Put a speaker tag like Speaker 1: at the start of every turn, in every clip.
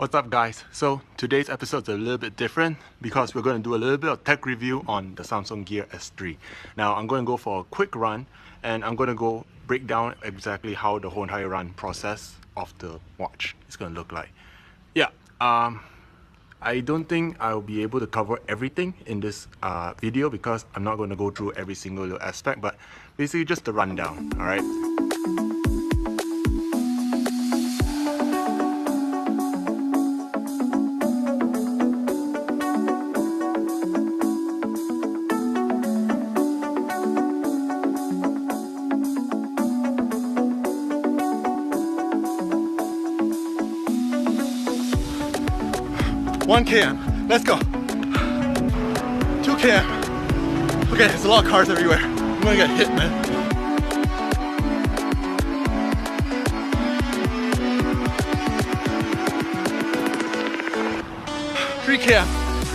Speaker 1: What's up guys? So today's episode is a little bit different because we're going to do a little bit of tech review on the Samsung Gear S3. Now I'm going to go for a quick run and I'm going to go break down exactly how the whole entire run process of the watch is going to look like. I don't think I'll be able to cover everything in this video because I'm not going to go through every single little aspect, but basically just the rundown, alright? One km, let's go. 2 km. Okay, there's a lot of cars everywhere. I'm gonna get hit, man. Three km.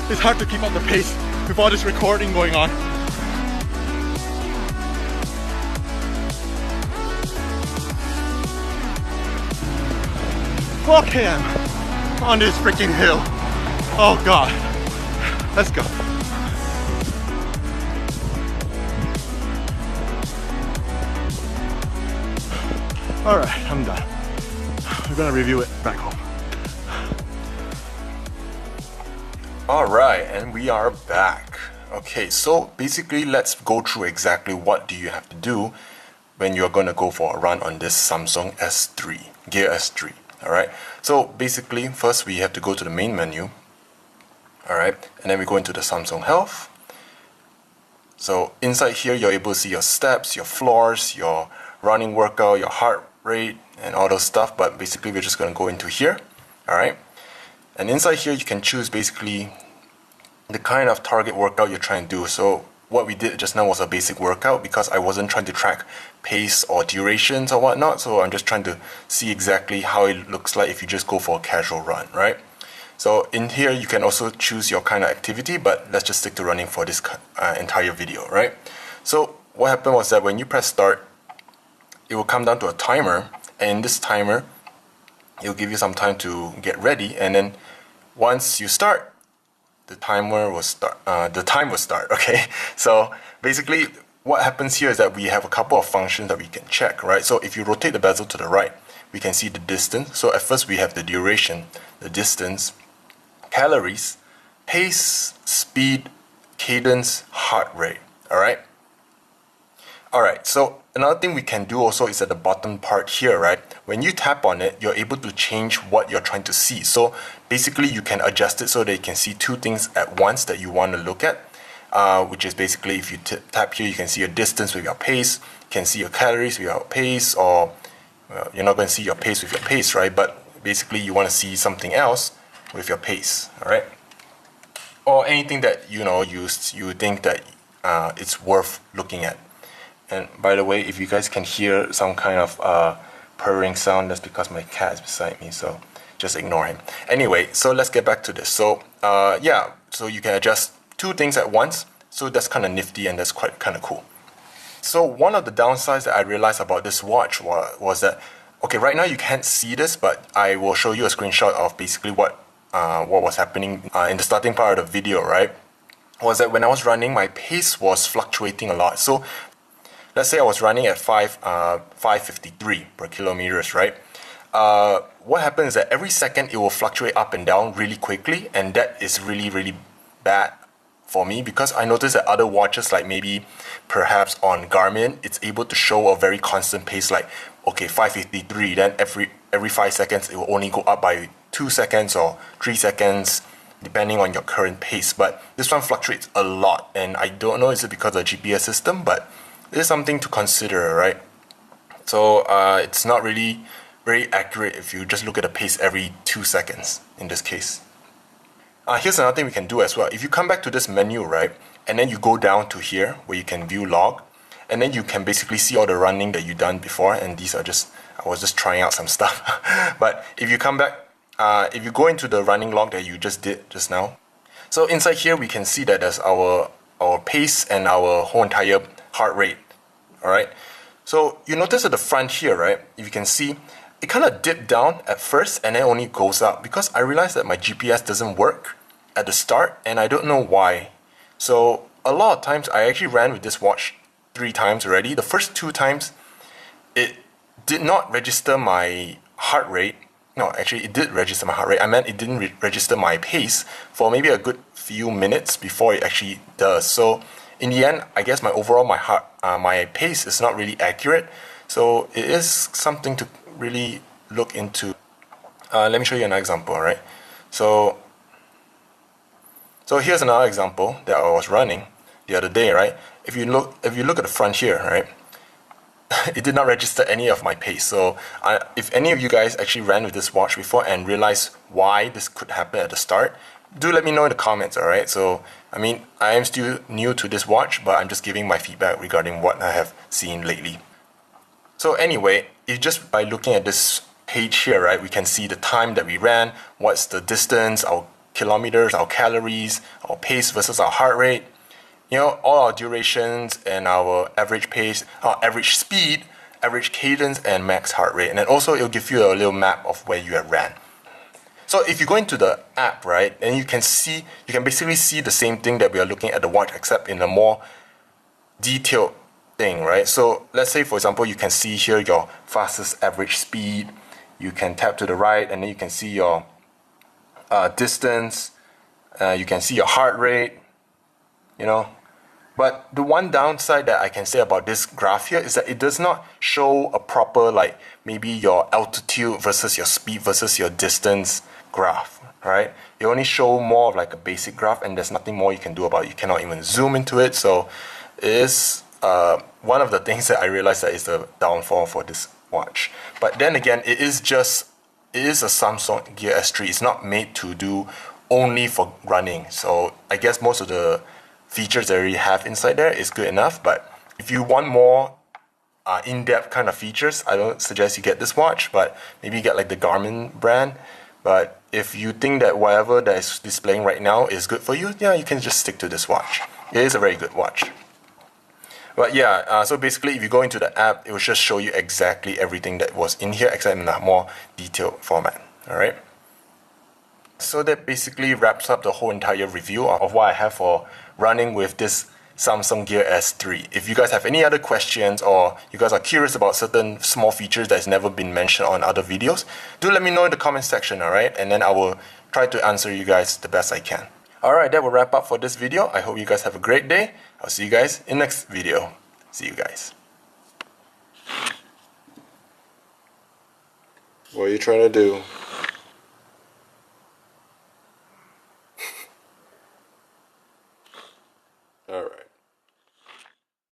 Speaker 1: It's hard to keep up the pace with all this recording going on. Four km on this freaking hill. Oh God, let's go. All right, I'm done. We're gonna review it back home. All right, and we are back. Okay, so basically let's go through exactly what do you have to do when you're gonna go for a run on this Samsung S3, Gear S3. All right, so basically first we have to go to the main menu. Alright, and then we go into the Samsung Health. So inside here you're able to see your steps, your floors, your running workout, your heart rate and all those stuff, but basically we're just going to go into here. Alright, and inside here you can choose basically the kind of target workout you're trying to do. So what we did just now was a basic workout because I wasn't trying to track pace or durations or whatnot, so I'm just trying to see exactly how it looks like if you just go for a casual run, right? So in here you can also choose your kind of activity, but let's just stick to running for this entire video, right? So what happened was that when you press start, it will come down to a timer, and in this timer it will give you some time to get ready, and then once you start, the timer will start. The time will start. Okay. So basically, what happens here is that we have a couple of functions that we can check, right? So if you rotate the bezel to the right, we can see the distance. So at first we have the duration, the distance, calories, pace, speed, cadence, heart rate. Alright? Alright, so another thing we can do also is at the bottom part here, right? When you tap on it, you're able to change what you're trying to see. So basically you can adjust it so that you can see two things at once that you want to look at, which is basically if you tap here, you can see your distance with your pace, you can see your calories with your pace, or well, you're not going to see your pace with your pace, right? But basically you want to see something else with your pace, all right? Or anything that you think that it's worth looking at. And by the way, if you guys can hear some kind of purring sound, that's because my cat is beside me, so just ignore him. Anyway, so let's get back to this. So yeah, so you can adjust two things at once, so that's kind of nifty and that's quite kind of cool. So one of the downsides that I realized about this watch was that, okay, right now you can't see this, but I will show you a screenshot of basically what was happening in the starting part of the video, right? Was that when I was running, my pace was fluctuating a lot. So let's say I was running at 5:53 per kilometers, right? What happens is that every second it will fluctuate up and down really quickly, and that is really, really bad for me because I noticed that other watches, like maybe perhaps on Garmin, it's able to show a very constant pace, like okay, 5:53, then every 5 seconds it will only go up by 2 seconds or 3 seconds depending on your current pace. But this one fluctuates a lot, and I don't know, is it because of the GPS system, but it is something to consider, right? So it's not really very accurate if you just look at the pace every 2 seconds in this case. Here's another thing we can do as well. If you come back to this menu, right, and then you go down to here where you can view log, and then you can basically see all the running that you've done before, and these are just, I was just trying out some stuff. But if you come back, if you go into the running log that you just did just now, so inside here we can see that there's our pace and our whole entire heart rate. Alright, so you notice at the front here, right, if you can see, it kind of dipped down at first and then only goes up because I realized that my GPS doesn't work at the start and I don't know why. So a lot of times I actually ran with this watch 3 times already. The first 2 times it did not register my heart rate. No, actually it did register my heart rate. I meant it didn't register my pace for maybe a good few minutes before it actually does. So in the end, I guess my overall my pace is not really accurate. So it is something to really look into. Let me show you another example, right? So here's another example that I was running the other day, right? If you look at the front here, right? It did not register any of my pace. So if any of you guys actually ran with this watch before and realized why this could happen at the start, do let me know in the comments, alright? So, I mean, I am still new to this watch, but I'm just giving my feedback regarding what I have seen lately. So anyway, if just by looking at this page here, right, we can see the time that we ran, what's the distance, our kilometers, our calories, our pace versus our heart rate, you know, all our durations and our average pace, our average speed, average cadence, and max heart rate. And then also it'll give you a little map of where you have ran. So if you go into the app, right, and you can basically see the same thing that we are looking at the watch, except in a more detailed thing, right? So let's say, for example, you can see here your fastest average speed. You can tap to the right, and then you can see your distance. You can see your heart rate, you know. But the one downside that I can say about this graph here is that it does not show a proper, like, maybe your altitude versus your speed versus your distance graph, right? It only show more of like a basic graph, and there's nothing more you can do about it. You cannot even zoom into it. So it is one of the things that I realized that is the downfall for this watch. But then again, it is a Samsung Gear S3. It's not made to do only for running. So I guess most of the features that you have inside there is good enough. But if you want more in-depth kind of features, I don't suggest you get this watch, but maybe you get like the Garmin brand. But if you think that whatever that is displaying right now is good for you, yeah, you can just stick to this watch. It is a very good watch. But yeah, so basically if you go into the app, it will just show you exactly everything that was in here, except in a more detailed format. Alright? So that basically wraps up the whole entire review of what I have for running with this Samsung Gear S3. If you guys have any other questions or you guys are curious about certain small features that's never been mentioned on other videos, do let me know in the comment section, alright? And then I will try to answer you guys the best I can. Alright, that will wrap up for this video. I hope you guys have a great day. I'll see you guys in the next video. See you guys. What are you trying to do? Alright.